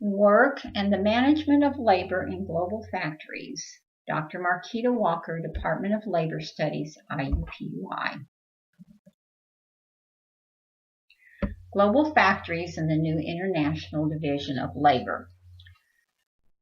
Work and the Management of Labor in Global Factories. Dr. Marquita Walker, Department of Labor Studies, IUPUI. Global Factories and the New International Division of Labor.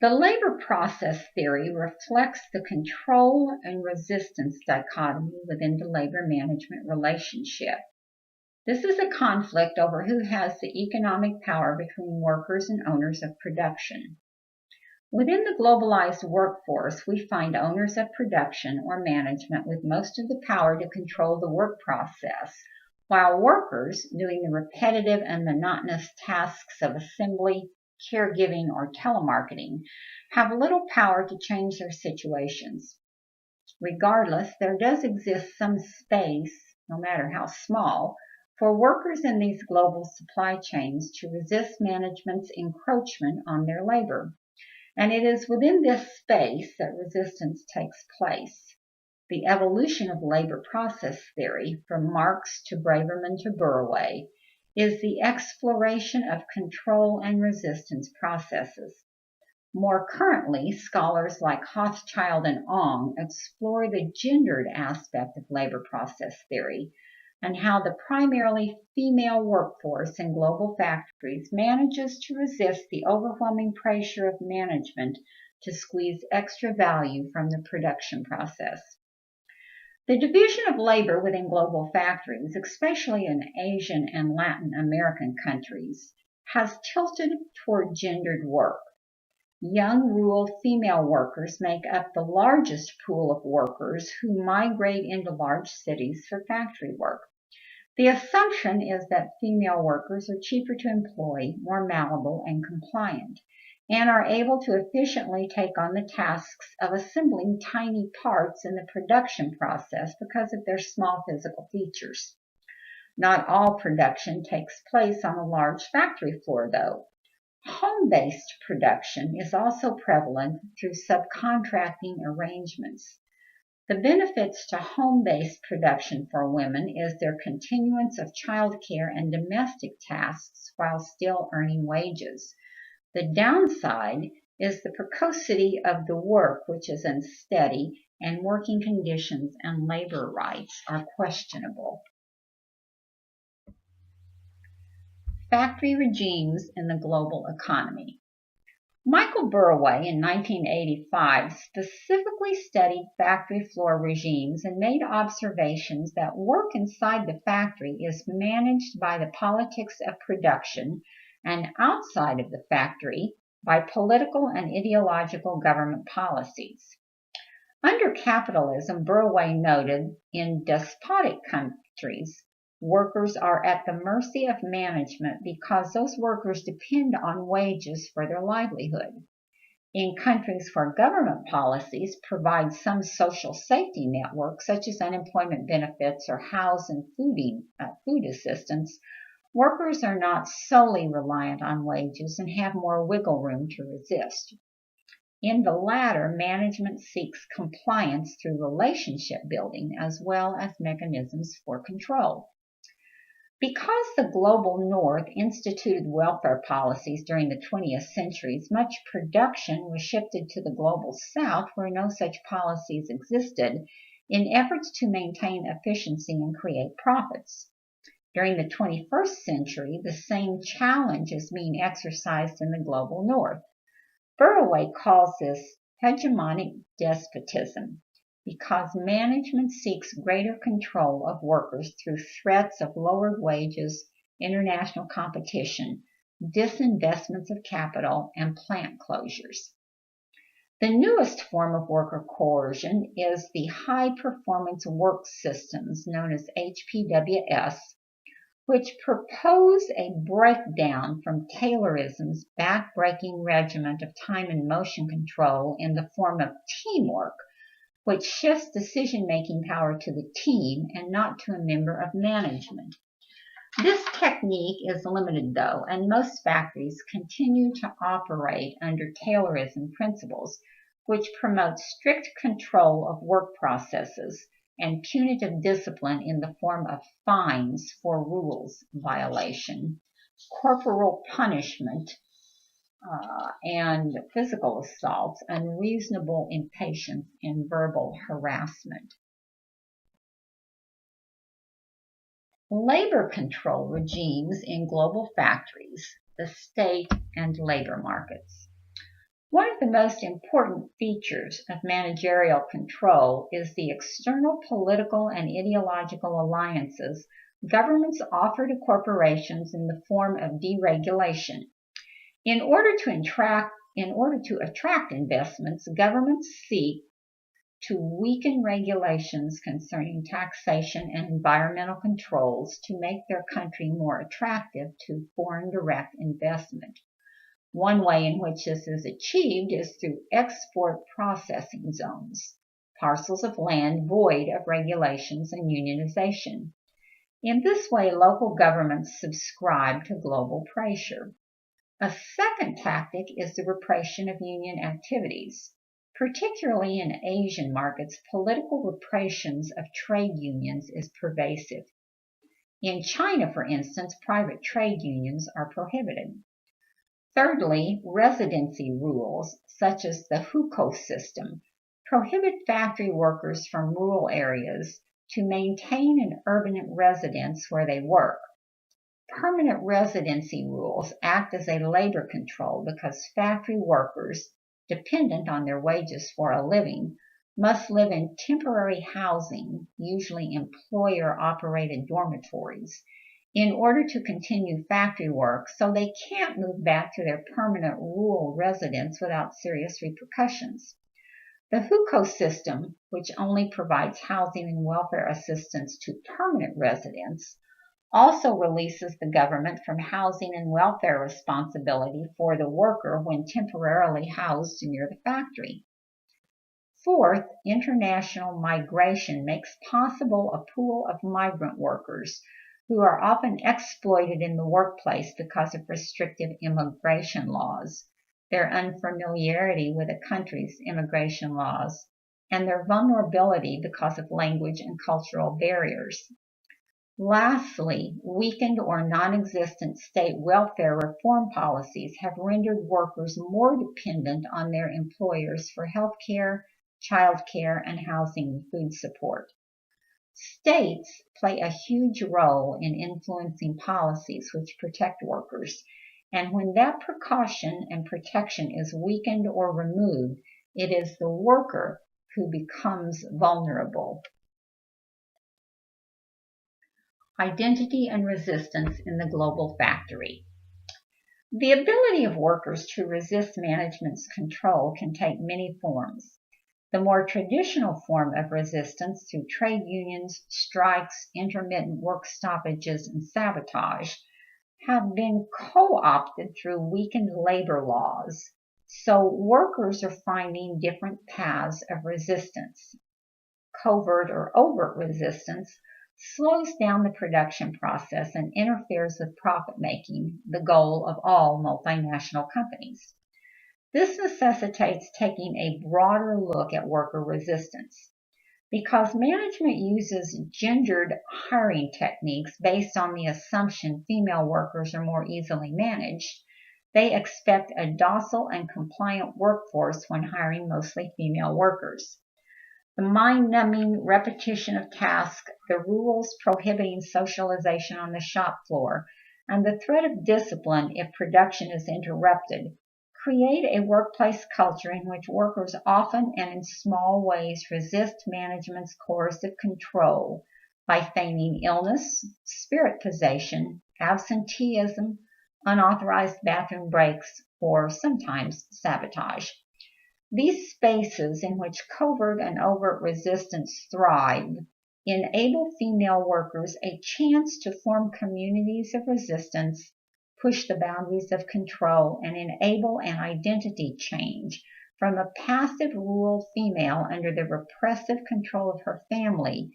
The labor process theory reflects the control and resistance dichotomy within the labor management relationship. This is a conflict over who has the economic power between workers and owners of production. Within the globalized workforce, we find owners of production or management with most of the power to control the work process, while workers, doing the repetitive and monotonous tasks of assembly, caregiving, or telemarketing, have little power to change their situations. Regardless, there does exist some space, no matter how small, for workers in these global supply chains to resist management's encroachment on their labor. And it is within this space that resistance takes place. The evolution of labor process theory, from Marx to Braverman to Burway, is the exploration of control and resistance processes. More currently, scholars like Hochschild and Ong explore the gendered aspect of labor process theory and how the primarily female workforce in global factories manages to resist the overwhelming pressure of management to squeeze extra value from the production process. The division of labor within global factories, especially in Asian and Latin American countries, has tilted toward gendered work. Young rural female workers make up the largest pool of workers who migrate into large cities for factory work. The assumption is that female workers are cheaper to employ, more malleable and compliant, and are able to efficiently take on the tasks of assembling tiny parts in the production process because of their small physical features. Not all production takes place on a large factory floor, though. Home-based production is also prevalent through subcontracting arrangements. The benefits to home-based production for women is their continuance of childcare and domestic tasks while still earning wages. The downside is the precocity of the work, which is unsteady, and working conditions and labor rights are questionable. Factory regimes in the global economy. Michael Burway in 1985 specifically studied factory floor regimes and made observations that work inside the factory is managed by the politics of production and outside of the factory by political and ideological government policies. Under capitalism, Burway noted, in despotic countries, workers are at the mercy of management because those workers depend on wages for their livelihood. In countries where government policies provide some social safety network, such as unemployment benefits or house and food assistance, workers are not solely reliant on wages and have more wiggle room to resist. In the latter, management seeks compliance through relationship building as well as mechanisms for control. Because the global north instituted welfare policies during the 20th centuries, much production was shifted to the global south where no such policies existed in efforts to maintain efficiency and create profits. During the 21st century, the same challenge is being exercised in the global north. Burway calls this hegemonic despotism, because management seeks greater control of workers through threats of lower wages, international competition, disinvestments of capital, and plant closures. The newest form of worker coercion is the high-performance work systems known as HPWS, which propose a breakdown from Taylorism's back-breaking regiment of time and motion control in the form of teamwork, which shifts decision-making power to the team and not to a member of management. This technique is limited, though, and most factories continue to operate under Taylorism principles, which promote strict control of work processes and punitive discipline in the form of fines for rules violation, corporal punishment, and physical assaults, unreasonable impatience, and verbal harassment. Labor control regimes in global factories, the state, and labor markets. One of the most important features of managerial control is the external political and ideological alliances governments offer to corporations in the form of deregulation. In order to attract investments, governments seek to weaken regulations concerning taxation and environmental controls to make their country more attractive to foreign direct investment. One way in which this is achieved is through export processing zones, parcels of land void of regulations and unionization. In this way, local governments subscribe to global pressure. A second tactic is the repression of union activities. Particularly in Asian markets, political repressions of trade unions is pervasive. In China, for instance, private trade unions are prohibited. Thirdly, residency rules, such as the hukou system, prohibit factory workers from rural areas to maintain an urban residence where they work. Permanent residency rules act as a labor control because factory workers, dependent on their wages for a living, must live in temporary housing, usually employer-operated dormitories, in order to continue factory work, so they can't move back to their permanent rural residence without serious repercussions. The hukou system, which only provides housing and welfare assistance to permanent residents, also releases the government from housing and welfare responsibility for the worker when temporarily housed near the factory. Fourth, international migration makes possible a pool of migrant workers who are often exploited in the workplace because of restrictive immigration laws, their unfamiliarity with a country's immigration laws, and their vulnerability because of language and cultural barriers. Lastly, weakened or non-existent state welfare reform policies have rendered workers more dependent on their employers for health care, child care, and housing and food support. States play a huge role in influencing policies which protect workers, and when that precaution and protection is weakened or removed, it is the worker who becomes vulnerable. Identity and resistance in the global factory. The ability of workers to resist management's control can take many forms. The more traditional form of resistance through trade unions, strikes, intermittent work stoppages, and sabotage have been co-opted through weakened labor laws. So workers are finding different paths of resistance. Covert or overt resistance slows down the production process and interferes with profit making, the goal of all multinational companies. This necessitates taking a broader look at worker resistance. Because management uses gendered hiring techniques based on the assumption female workers are more easily managed, they expect a docile and compliant workforce when hiring mostly female workers. The mind-numbing repetition of tasks, the rules prohibiting socialization on the shop floor, and the threat of discipline if production is interrupted create a workplace culture in which workers often and in small ways resist management's coercive control by feigning illness, spirit possession, absenteeism, unauthorized bathroom breaks, or sometimes sabotage. These spaces in which covert and overt resistance thrive enable female workers a chance to form communities of resistance, push the boundaries of control, and enable an identity change from a passive rural female under the repressive control of her family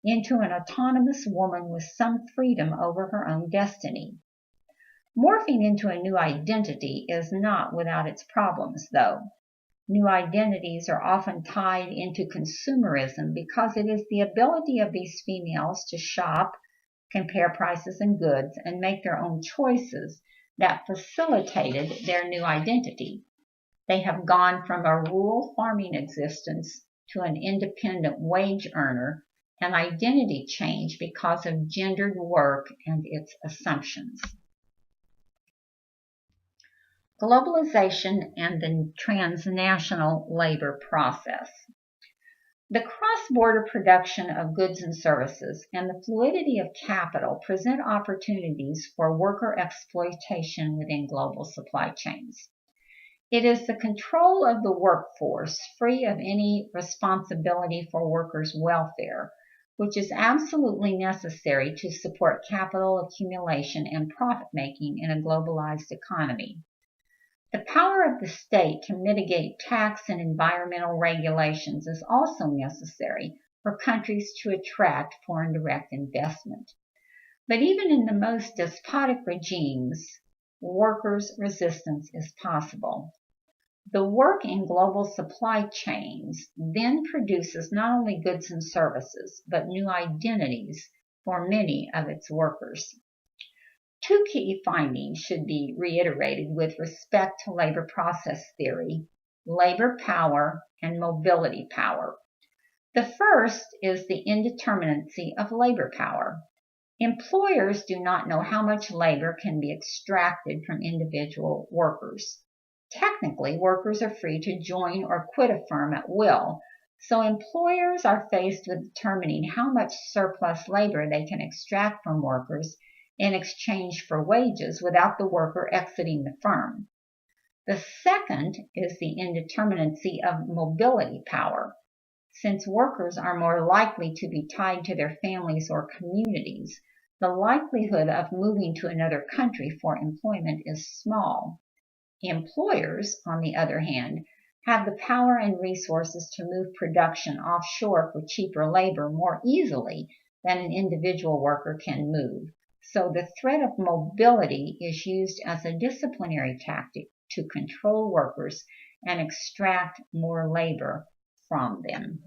into an autonomous woman with some freedom over her own destiny. Morphing into a new identity is not without its problems, though. New identities are often tied into consumerism because it is the ability of these females to shop, compare prices and goods, and make their own choices that facilitated their new identity. They have gone from a rural farming existence to an independent wage earner, an identity change because of gendered work and its assumptions. Globalization and the transnational labor process. The cross-border production of goods and services and the fluidity of capital present opportunities for worker exploitation within global supply chains. It is the control of the workforce, free of any responsibility for workers' welfare, which is absolutely necessary to support capital accumulation and profit-making in a globalized economy. The power of the state to mitigate tax and environmental regulations is also necessary for countries to attract foreign direct investment. But even in the most despotic regimes, workers' resistance is possible. The work in global supply chains then produces not only goods and services, but new identities for many of its workers. Two key findings should be reiterated with respect to labor process theory: labor power and mobility power. The first is the indeterminacy of labor power. Employers do not know how much labor can be extracted from individual workers. Technically, workers are free to join or quit a firm at will, so employers are faced with determining how much surplus labor they can extract from workers in exchange for wages without the worker exiting the firm. The second is the indeterminacy of mobility power. Since workers are more likely to be tied to their families or communities, the likelihood of moving to another country for employment is small. Employers, on the other hand, have the power and resources to move production offshore for cheaper labor more easily than an individual worker can move. So the threat of mobility is used as a disciplinary tactic to control workers and extract more labor from them.